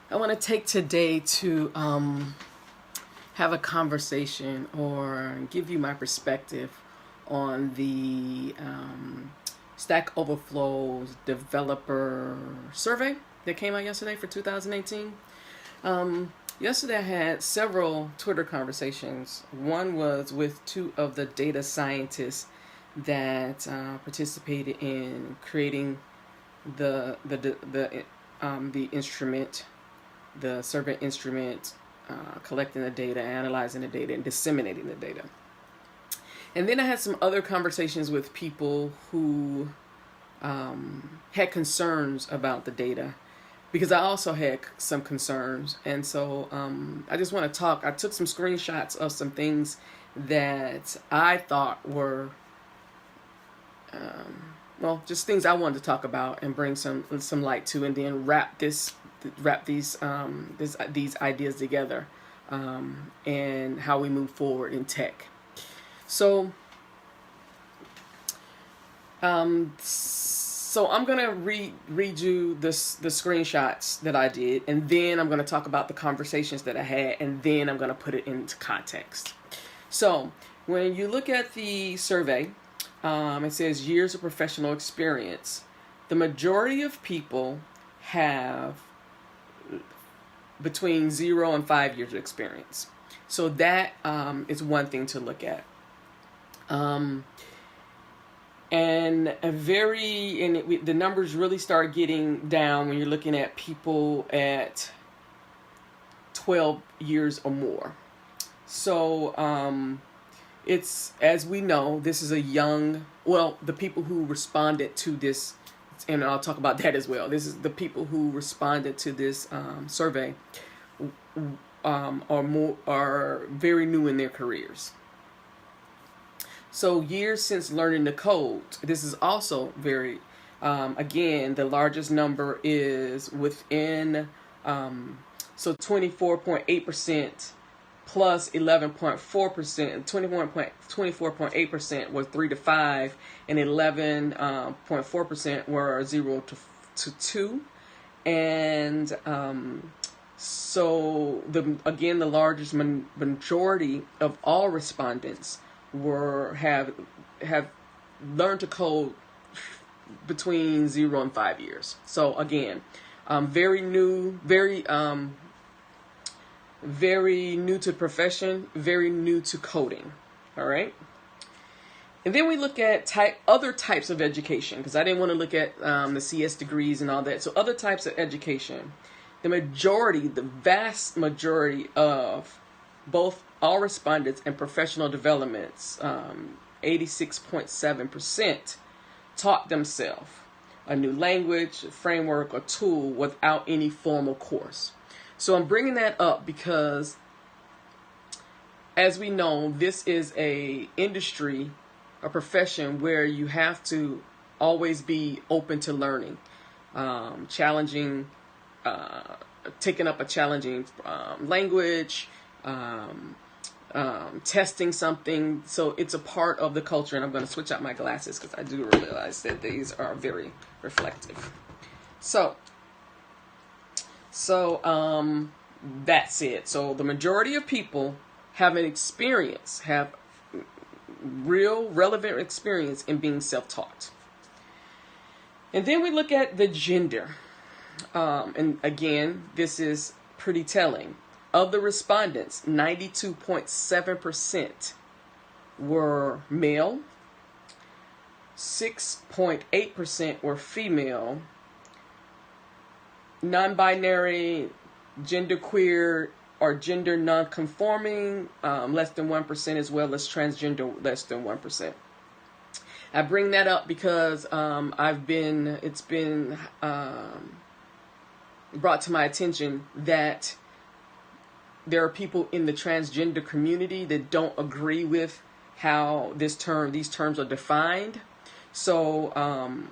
I want to take today to have a conversation or give you my perspective on the Stack Overflow's developer survey that came out yesterday for 2018. Yesterday I had several Twitter conversations. One was with two of the data scientists that participated in creating the instrument, the survey instrument, collecting the data, analyzing the data, and disseminating the data. And then I had some other conversations with people who had concerns about the data, because I also had some concerns. And so I just want to talk. I took some screenshots of some things that I thought were, just things I wanted to talk about and bring some light to, and then wrap these ideas together, and how we move forward in tech. So I'm gonna read you the screenshots that I did, and then I'm gonna talk about the conversations that I had, and then I'm gonna put it into context. So when you look at the survey, it says years of professional experience. The majority of people have between 0 and 5 years of experience. So that is one thing to look at. And the numbers really start getting down when you're looking at people at 12 years or more. So it's, as we know, this is a young, the people who responded to this, and I'll talk about that as well. This is the people who responded to this survey are very new in their careers. So years since learning the code. This is also very, again, the largest number is within, so 24.8% plus 11.4%, 24.8% were 3 to 5, and 11.4% were 0 to 2. And so the largest majority of all respondents have learned to code between 0 and 5 years. So again, very new, very new to profession, very new to coding. All right. And then we look at other types of education, because I didn't want to look at the CS degrees and all that. So other types of education, the vast majority of both all respondents and professional developments, 86.7%, taught themselves a new language, framework, or tool without any formal course. So I'm bringing that up because, as we know, this is a industry, a profession where you have to always be open to learning, taking up a challenging language, testing something. So it's a part of the culture. And I'm going to switch out my glasses because I do realize that these are very reflective. So that's it. So the majority of people have real relevant experience in being self-taught. And then we look at the gender. And again, this is pretty telling. Of the respondents, 92.7% were male, 6.8% were female, non-binary, genderqueer, or gender non-conforming, less than 1%, as well as transgender, less than 1%. I bring that up because it's been brought to my attention that there are people in the transgender community that don't agree with how these terms are defined. So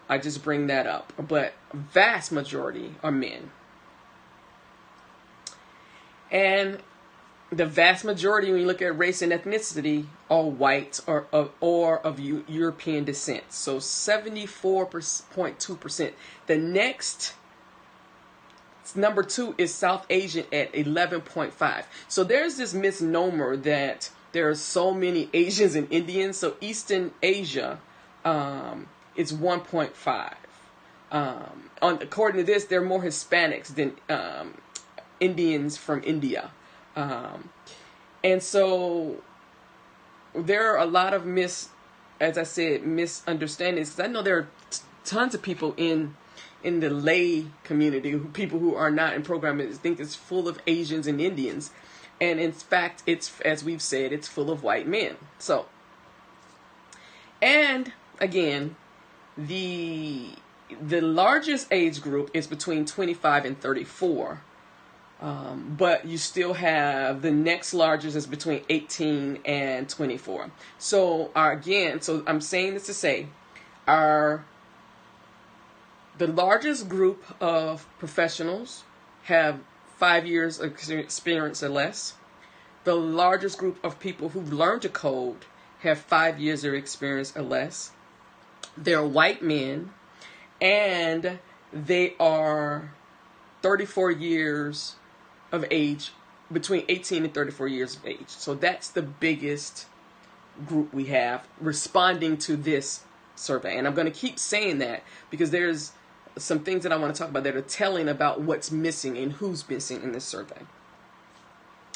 I just bring that up. But vast majority are men. And the vast majority, when you look at race and ethnicity, are white or of European descent. So 74.2%. The next Number 2 is South Asian at 11.5. So there's this misnomer that there are so many Asians and Indians. So Eastern Asia is 1.5. According to this, there are more Hispanics than Indians from India. And so there are a lot of misunderstandings. Because I know there are tons of people in the lay community, people who are not in programming, think it's full of Asians and Indians. And in fact, it's, as we've said, it's full of white men. So, and again, the largest age group is between 25 and 34. But you still have the next largest is between 18 and 24. So so I'm saying this to say, the largest group of professionals have 5 years of experience or less. The largest group of people who've learned to code have 5 years of experience or less. They're white men, and they are 34 years of age, between 18 and 34 years of age. So that's the biggest group we have responding to this survey. And I'm going to keep saying that because there's some things that I want to talk about that are telling about what's missing and who's missing in this survey.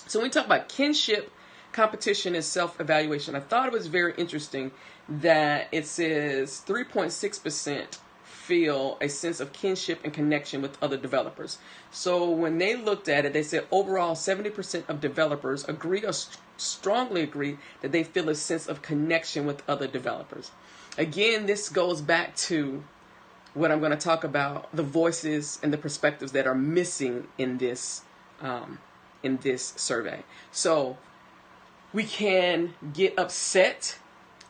So when we talk about kinship, competition, and self-evaluation, I thought it was very interesting that it says 3.6% feel a sense of kinship and connection with other developers. So when they looked at it, they said overall 70% of developers agree or strongly agree that they feel a sense of connection with other developers. Again, this goes back to what I'm going to talk about, the voices and the perspectives that are missing in this survey. So we can get upset.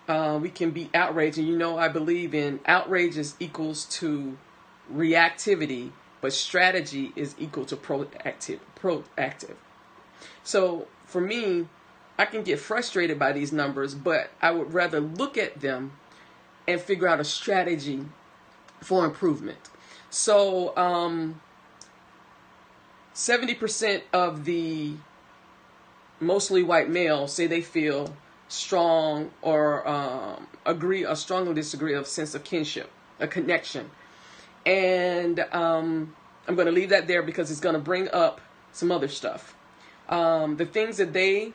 We can be outraged. And I believe in outrage is equals to reactivity, but strategy is equal to proactive. So for me, I can get frustrated by these numbers, but I would rather look at them and figure out a strategy for improvement. So 70% of the mostly white males say they feel strong or agree or strongly disagree of sense of kinship, a connection. And I'm going to leave that there because it's going to bring up some other stuff. The things that they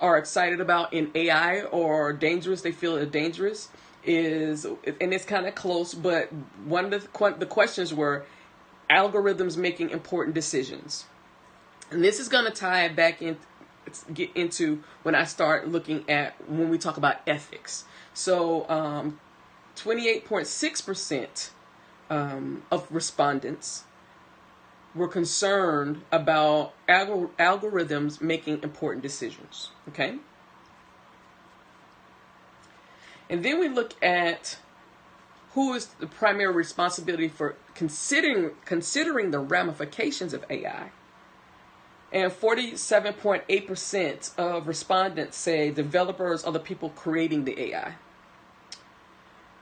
are excited about in AI or dangerous, they feel are dangerous, is, and it's kind of close, but one of the questions were algorithms making important decisions. And this is going to tie it back in, get into when I start looking at when we talk about ethics. So 28.6% of respondents were concerned about algorithms making important decisions. Okay. And then we look at who is the primary responsibility for considering the ramifications of AI. And 47.8% of respondents say developers are the people creating the AI.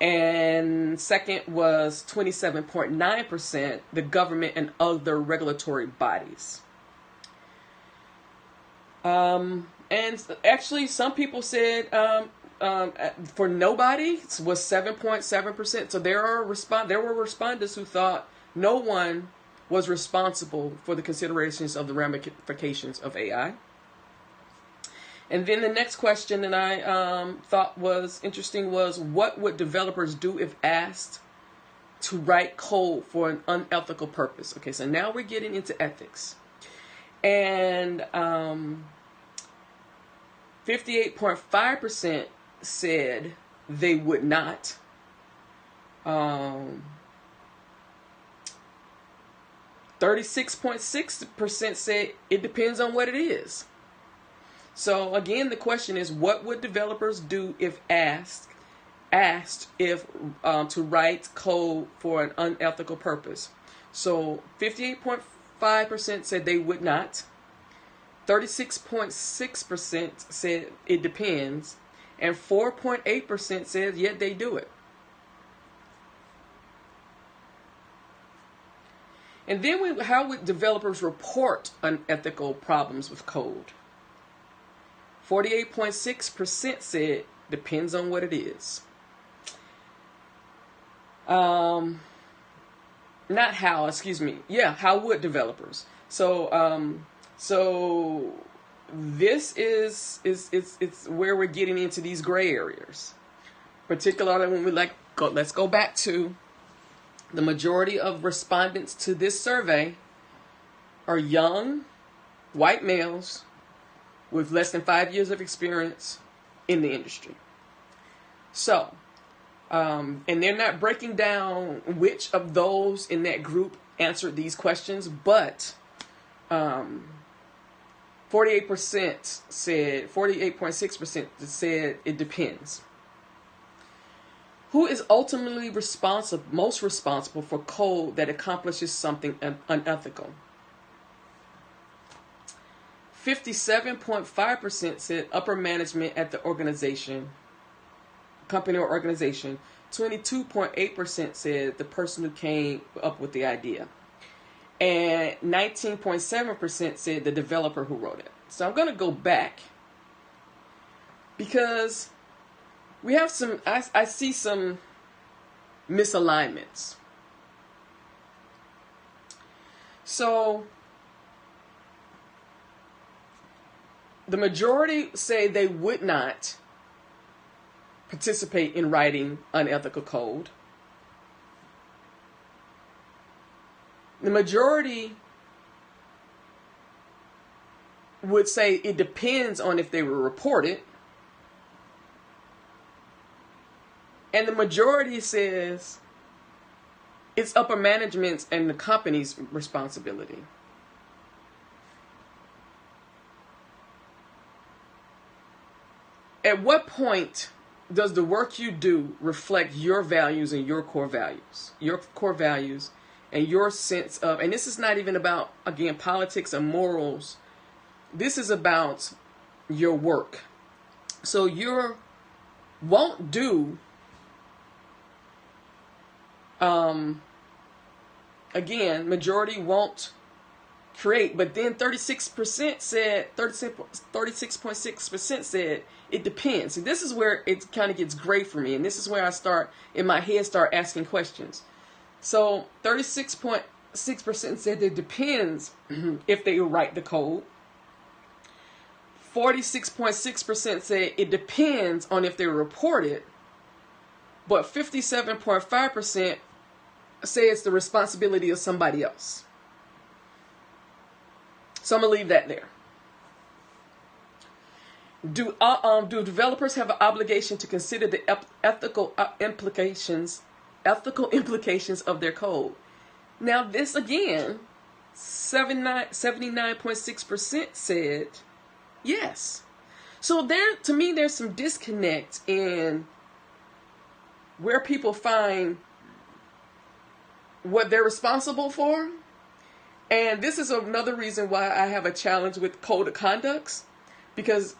And second was 27.9%, the government and other regulatory bodies. And actually, some people said for nobody was 7.7%. So there were respondents who thought no one was responsible for the considerations of the ramifications of AI. And then the next question that I thought was interesting was, what would developers do if asked to write code for an unethical purpose? Okay, so now we're getting into ethics. And 58.5% said they would not. 36.6% said it depends on what it is. So again, the question is, what would developers do if asked if to write code for an unethical purpose? So 58.5% said they would not. 36.6% said it depends, and 4.8% said yeah, they do it. And then how would developers report unethical problems with code? 48.6% said depends on what it is. Not how, excuse me. Yeah, how would developers? So this is where we're getting into these gray areas. Particularly when let's go back to the majority of respondents to this survey are young, white males with less than 5 years of experience in the industry. So, and they're not breaking down which of those in that group answered these questions, but 48.6% said it depends. Who is ultimately most responsible for code that accomplishes something unethical? 57.5% said upper management at the company or organization. 22.8% said the person who came up with the idea. And 19.7% said the developer who wrote it. So I'm going to go back because we have I see some misalignments. So the majority say they would not participate in writing unethical code. The majority would say it depends on if they were reported. And the majority says it's upper management's and the company's responsibility. At what point does the work you do reflect your values and your core values? Your core values and your sense of, and this is not even about, again, politics and morals. This is about your work. So your won't do, again, majority won't create, but then 36.6% said it depends. And this is where it kind of gets gray for me, and this is where I start asking questions. So 36.6% said it depends if they write the code. 46.6% said it depends on if they report it, but 57.5% say it's the responsibility of somebody else. So I'm going to leave that there. Do developers have an obligation to consider the ethical implications of their code? Now, this again, 79.6% said yes. So to me, there's some disconnect in where people find what they're responsible for. And this is another reason why I have a challenge with code of conducts, because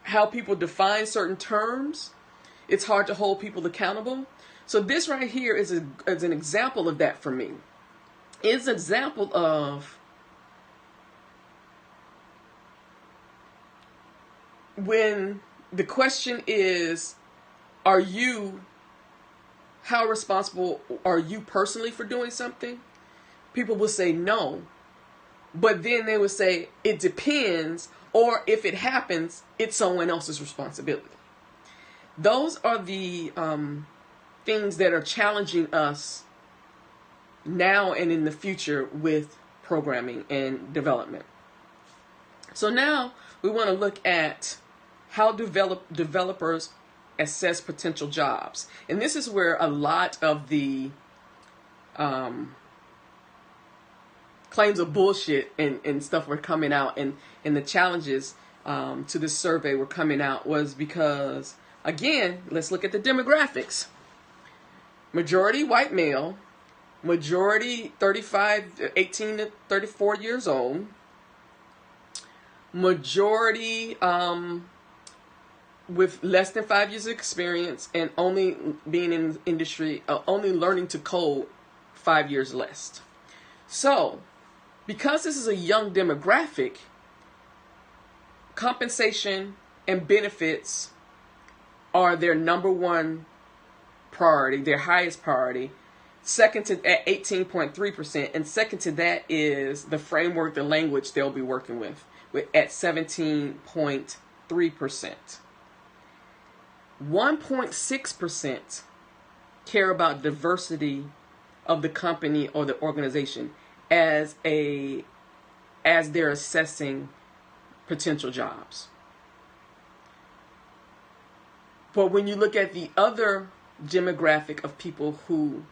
how people define certain terms, it's hard to hold people accountable. So this right here is an example of that for me. It's an example of when the question is, how responsible are you personally for doing something? People will say no, but then they would say it depends, or if it happens, it's someone else's responsibility. Those are the things that are challenging us now and in the future with programming and development. So now we want to look at how developers assess potential jobs. And this is where a lot of the claims of bullshit and stuff were coming out, and the challenges to this survey were coming out, was because, again, let's look at the demographics. Majority white male, majority 18 to 34 years old, majority with less than 5 years of experience, and only being in the industry, only learning to code 5 years less. So, because this is a young demographic, compensation and benefits are their number one priority, their highest priority. Second to at 18.3%, and second to that is the framework, the language they'll be working with at 17.3%. 1.6% care about diversity of the company or the organization as they're assessing potential jobs. But when you look at the other demographic of people who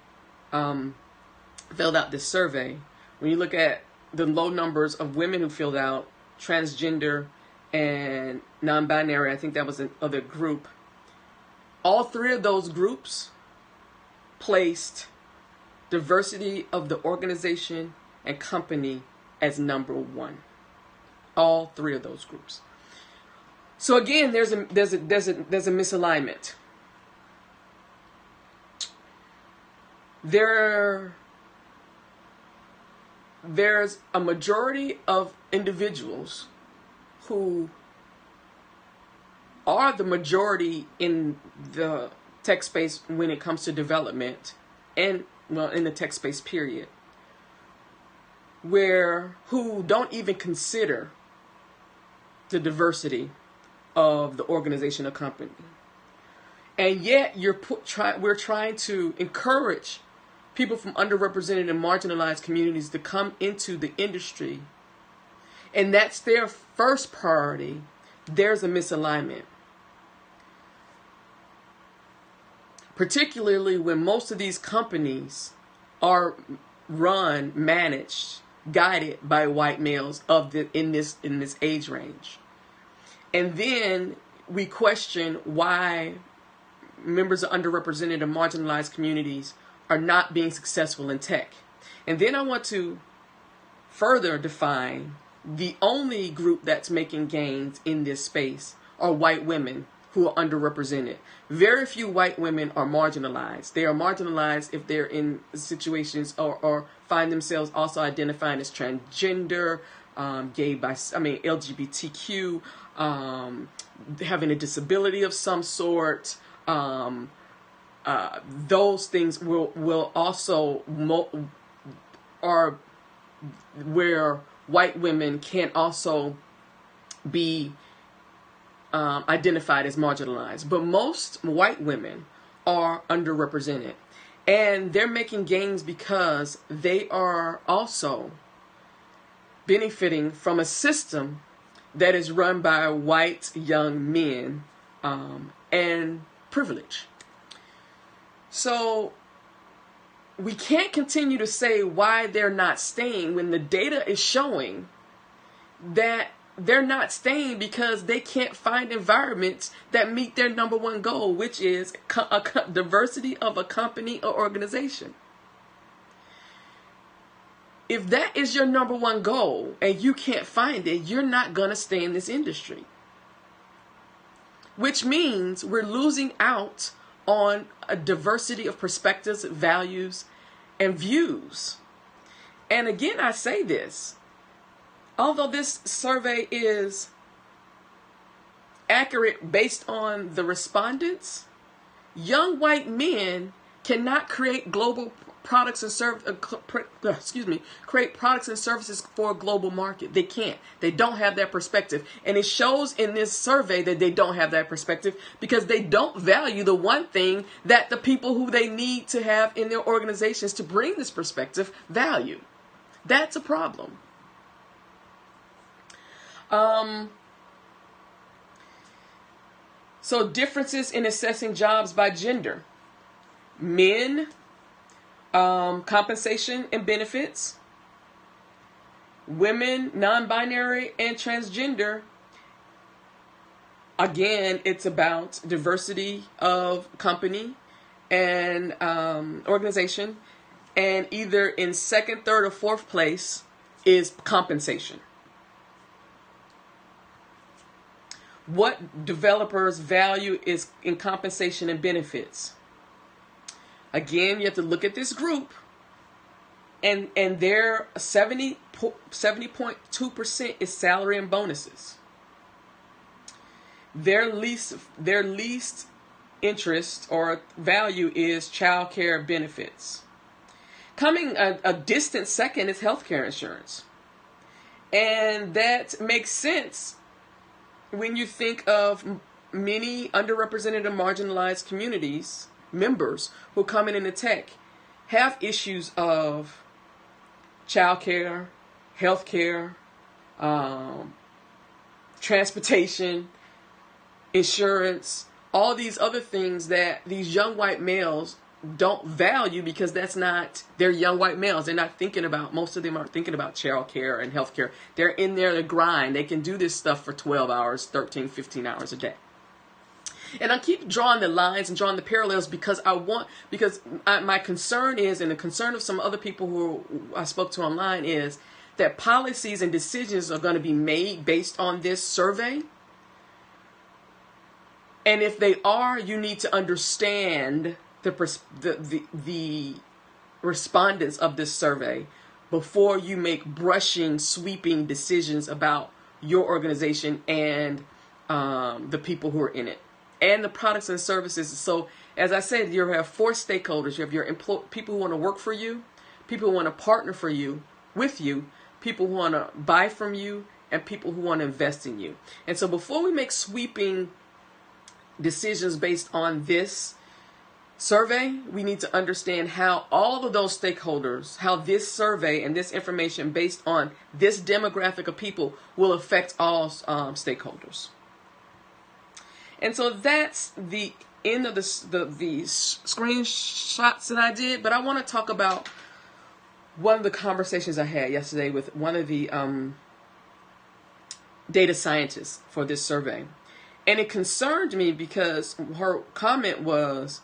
filled out this survey, when you look at the low numbers of women who filled out, transgender and non-binary, I think that was another group, all three of those groups placed diversity of the organization and company as number one. All three of those groups. So again, there's a misalignment. There's a majority of individuals who are the majority in the tech space when it comes to development, and well, in the tech space period, who don't even consider the diversity of the organization or company. And yet we're trying to encourage people from underrepresented and marginalized communities to come into the industry, and that's their first priority. There's a misalignment. Particularly when most of these companies are run, managed, guided by white males in this age range. And then we question why members of underrepresented and marginalized communities are not being successful in tech. And then I want to further define the only group that's making gains in this space are white women who are underrepresented. Very few white women are marginalized. They are marginalized if they're in situations or find themselves also identifying as transgender, LGBTQ, having a disability of some sort. Those things will also are where white women can also be identified as marginalized. But most white women are underrepresented, and they're making gains because they are also benefiting from a system that is run by white young men and privilege. So we can't continue to say why they're not staying when the data is showing that they're not staying because they can't find environments that meet their number one goal, which is diversity of a company or organization. If that is your number one goal and you can't find it, you're not going to stay in this industry. Which means we're losing out on a diversity of perspectives, values, and views. And again, I say this. Although this survey is accurate based on the respondents, young white men cannot create global products and create products and services for a global market. They can't. They don't have that perspective. And it shows in this survey that they don't have that perspective because they don't value the one thing that the people who they need to have in their organizations to bring this perspective value. That's a problem. So differences in assessing jobs by gender. Men, compensation and benefits. Women, non-binary and transgender. Again, it's about diversity of company and organization. And either in second, third, or fourth place is compensation. What developers value is in compensation and benefits. Again, you have to look at this group and their 70.2% is salary and bonuses. Their least interest or value is child care benefits. Coming a distant second is healthcare insurance. And that makes sense when you think of many underrepresented and marginalized communities, members who come in into tech, have issues of childcare, healthcare, transportation, insurance, all these other things that these young white males don't value because that's not, they're young white males. They're not thinking about, most of them aren't thinking about childcare and healthcare. They're in there to grind. They can do this stuff for 12 hours, 13, 15 hours a day. And I keep drawing the lines and drawing the parallels because my concern is, and the concern of some other people who I spoke to online is that policies and decisions are going to be made based on this survey. And if they are, you need to understand the respondents of this survey before you make brushing, sweeping decisions about your organization and the people who are in it and the products and services. So, as I said, you have four stakeholders. You have your people who want to work for you, people who want to partner with you, people who want to buy from you, and people who want to invest in you. And so, before we make sweeping decisions based on this survey, we need to understand how all of those stakeholders, how this survey and this information based on this demographic of people will affect all stakeholders. And so that's the end of the screenshots that I did. But I want to talk about one of the conversations I had yesterday with one of the data scientists for this survey. And it concerned me because her comment was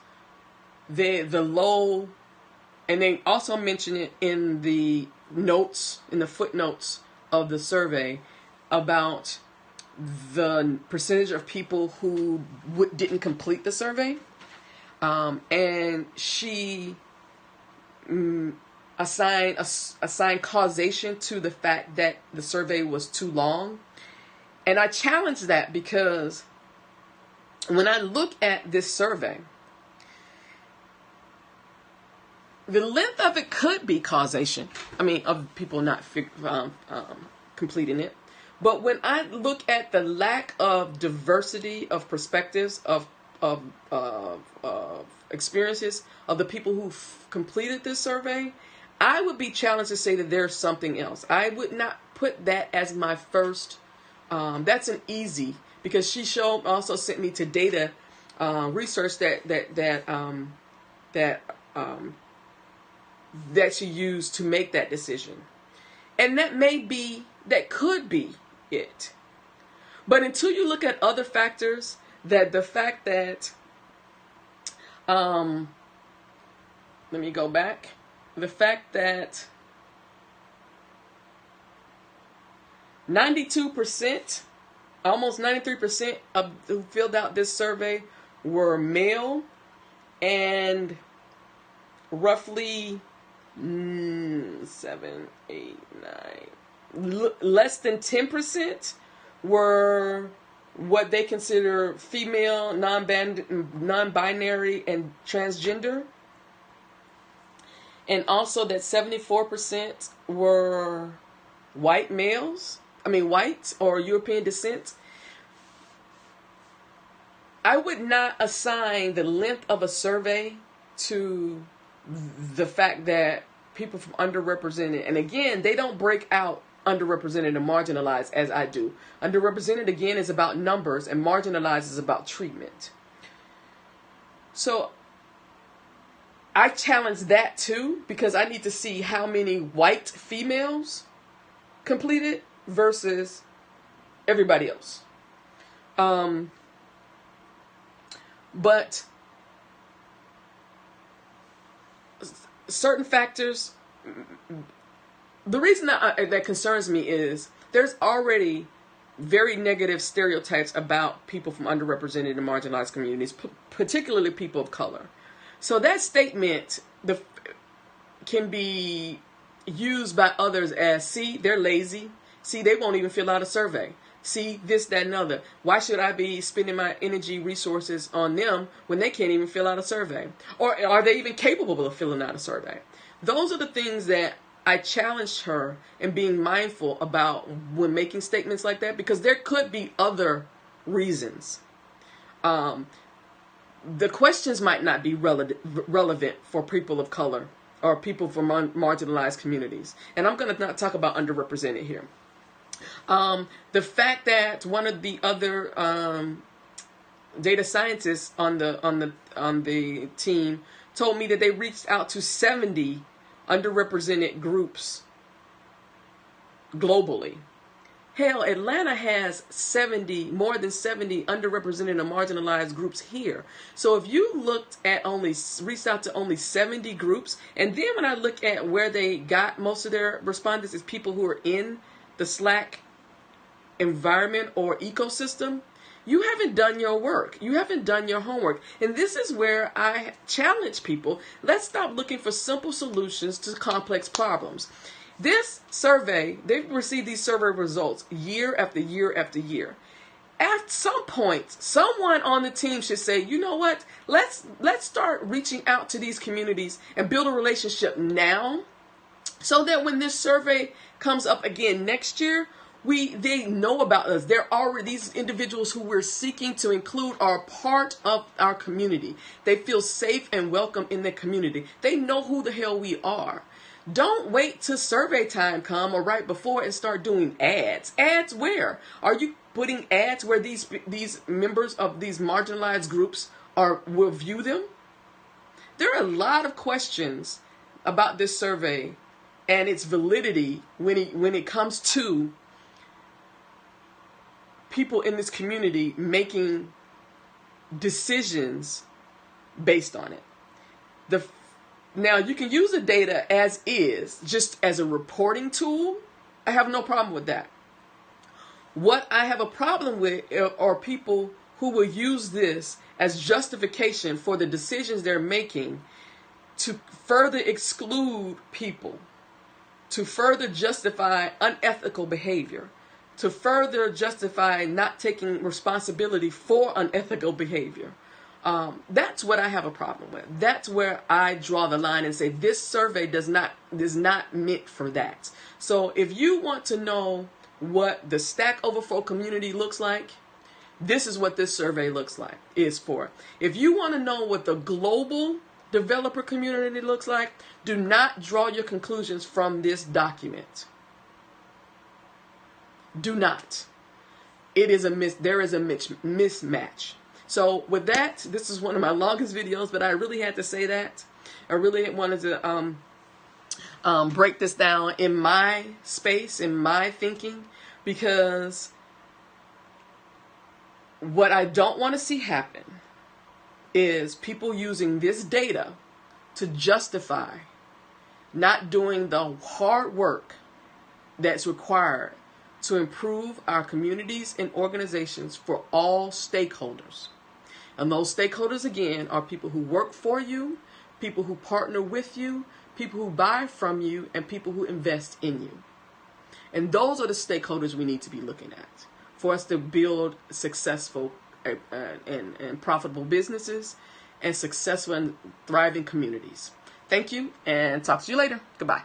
the low, and they also mentioned it in the notes, in the footnotes of the survey, about the percentage of people who didn't complete the survey. And she assigned causation to the fact that the survey was too long. And I challenge that because when I look at this survey, the length of it could be causation. I mean, of people not completing it. But when I look at the lack of diversity of perspectives, of experiences of the people who completed this survey, I would be challenged to say that there's something else. I would not put that as my first. That's an easy, because she also sent me to data research that she used to make that decision, and that could be it. But until you look at other factors, let me go back. The fact that 92%, almost 93% of who filled out this survey were male, and roughly 7, 8, 9, less than 10% were what they consider female, non-binary, and transgender. And also that 74% were white males. White or European descent. I would not assign the length of a survey to the fact that people from underrepresented, and again, they don't break out underrepresented and marginalized as I do. Underrepresented, again, is about numbers, and marginalized is about treatment. So I challenge that too, because I need to see how many white females completed versus everybody else. But certain factors, the reason that concerns me is there's already very negative stereotypes about people from underrepresented and marginalized communities, particularly people of color. So that statement can be used by others as, see, they're lazy. See, they won't even fill out a survey. See, this, that, and other. Why should I be spending my energy resources on them when they can't even fill out a survey? Or are they even capable of filling out a survey? Those are the things that I challenged her in being mindful about when making statements like that, because there could be other reasons. The questions might not be relevant for people of color or people from marginalized communities. And I'm going to not talk about underrepresented here. The fact that one of the other data scientists on the team told me that they reached out to 70 underrepresented groups globally. Hell, Atlanta has more than 70 underrepresented or marginalized groups here. So if you reached out to only 70 groups, and then when I look at where they got most of their respondents is people who are in the Slack environment or ecosystem, you haven't done your work. You haven't done your homework. And this is where I challenge people. Let's stop looking for simple solutions to complex problems. This survey, they've received these survey results year after year after year. At some point, someone on the team should say, you know what? Let's start reaching out to these communities and build a relationship now, so that when this survey comes up again next year, they know about us. They're already, these individuals who we're seeking to include are part of our community. They feel safe and welcome in the community. They know who the hell we are. Don't wait till survey time come or right before and start doing ads. Ads where? Are you putting ads where these members of these marginalized groups will view them? There are a lot of questions about this survey and its validity when it comes to people in this community making decisions based on it. Now, you can use the data as is, just as a reporting tool. I have no problem with that. What I have a problem with are people who will use this as justification for the decisions they're making to further exclude people, to further justify unethical behavior, to further justify not taking responsibility for unethical behavior. That's what I have a problem with. That's where I draw the line and say this survey is not meant for that. So if you want to know what the Stack Overflow community looks like, this is what this survey is for. If you want to know what the global developer community looks like, do not draw your conclusions from this document. Do not. There is a mismatch. So with that, this is one of my longest videos, but I really had to say that. I really wanted to break this down in my space, in my thinking, because what I don't want to see happen is people using this data to justify not doing the hard work that's required to improve our communities and organizations for all stakeholders. And those stakeholders, again, are people who work for you, people who partner with you, people who buy from you, and people who invest in you. And those are the stakeholders we need to be looking at for us to build successful and profitable businesses and successful and thriving communities. Thank you, and talk to you later. Goodbye.